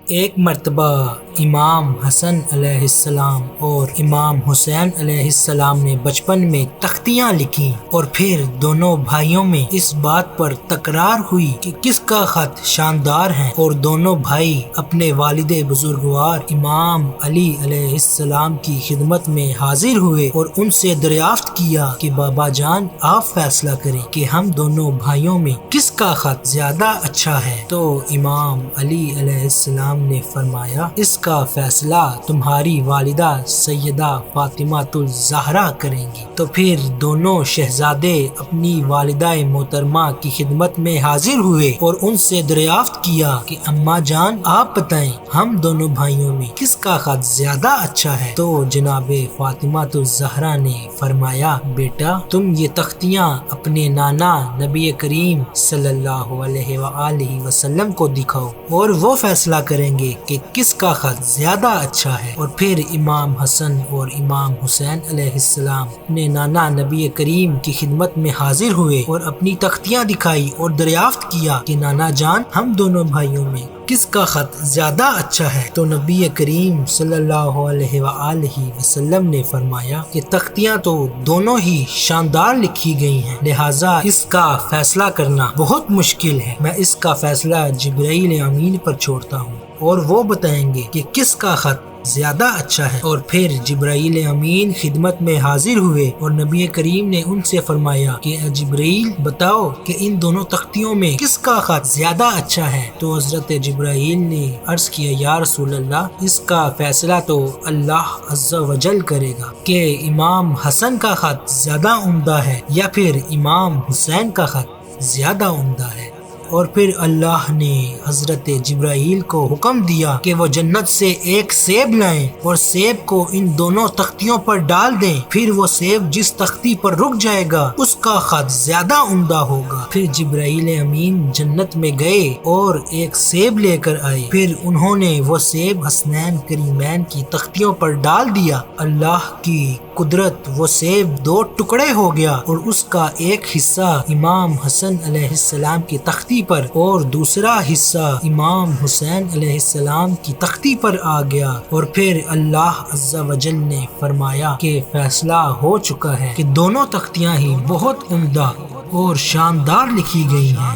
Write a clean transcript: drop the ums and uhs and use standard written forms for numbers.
ایک مرتبہ امام حسن علیہ السلام اور امام حسین علیہ السلام نے بچپن میں تختیاں لکھیں اور پھر دونوں بھائیوں میں اس بات پر تکرار ہوئی کہ کس کا خط شاندار ہے، اور دونوں بھائی اپنے والد بزرگوار امام علی علیہ السلام کی خدمت میں حاضر ہوئے اور ان سے دریافت کیا کہ بابا جان آپ فیصلہ کریں کہ ہم دونوں بھائیوں میں کس کا خط زیادہ اچھا ہے۔ تو امام علی علیہ السلام نے فرمایا اس کا فیصلہ تمہاری والدہ سیدہ فاطمہ الزہرا کریں گی۔ تو پھر دونوں شہزادے اپنی والدہ محترمہ کی خدمت میں حاضر ہوئے اور ان سے دریافت کیا کہ اماں جان آپ بتائیں ہم دونوں بھائیوں میں کس کا خط زیادہ اچھا ہے۔ تو جناب فاطمہ الزہرا نے فرمایا بیٹا تم یہ تختیاں اپنے نانا نبی کریم صلی اللہ علیہ وآلہ وسلم کو دکھاؤ اور وہ فیصلہ کریں گے کہ کس کا خط زیادہ اچھا ہے۔ اور پھر امام حسن اور امام حسین علیہ السلام اپنے نانا نبی کریم کی خدمت میں حاضر ہوئے اور اپنی تختیاں دکھائی اور دریافت کیا کہ نانا جان ہم دونوں بھائیوں میں کس کا خط زیادہ اچھا ہے۔ تو نبی کریم صلی اللہ علیہ وآلہ وسلم نے فرمایا کہ تختیاں تو دونوں ہی شاندار لکھی گئی ہیں، لہٰذا اس کا فیصلہ کرنا بہت مشکل ہے، میں اس کا فیصلہ جبرائیل امین پر چھوڑتا ہوں اور وہ بتائیں گے کہ کس کا خط زیادہ اچھا ہے۔ اور پھر جبرائیل امین خدمت میں حاضر ہوئے اور نبی کریم نے ان سے فرمایا کہ اے جبرائیل بتاؤ کہ ان دونوں تختیوں میں کس کا خط زیادہ اچھا ہے۔ تو حضرت جبرائیل نے عرض کیا یا رسول اللہ اس کا فیصلہ تو اللہ عز و جل کرے گا کہ امام حسن کا خط زیادہ عمدہ ہے یا پھر امام حسین کا خط زیادہ عمدہ ہے۔ اور پھر اللہ نے حضرت جبرائیل کو حکم دیا کہ وہ جنت سے ایک سیب لائیں اور سیب کو ان دونوں تختیوں پر ڈال دیں، پھر وہ سیب جس تختی پر رک جائے گا اس کا خط زیادہ عمدہ ہوگا۔ پھر جبرائیل امین جنت میں گئے اور ایک سیب لے کر آئے، پھر انہوں نے وہ سیب حسنین کریمین کی تختیوں پر ڈال دیا، اللہ کی قدرت وہ سیب دو ٹکڑے ہو گیا اور اس کا ایک حصہ امام حسن علیہ السلام کی تختی پر اور دوسرا حصہ امام حسین علیہ السلام کی تختی پر آ گیا۔ اور پھر اللہ عز و جل نے فرمایا کہ فیصلہ ہو چکا ہے کہ دونوں تختیاں ہی بہت عمدہ اور شاندار لکھی گئی ہیں۔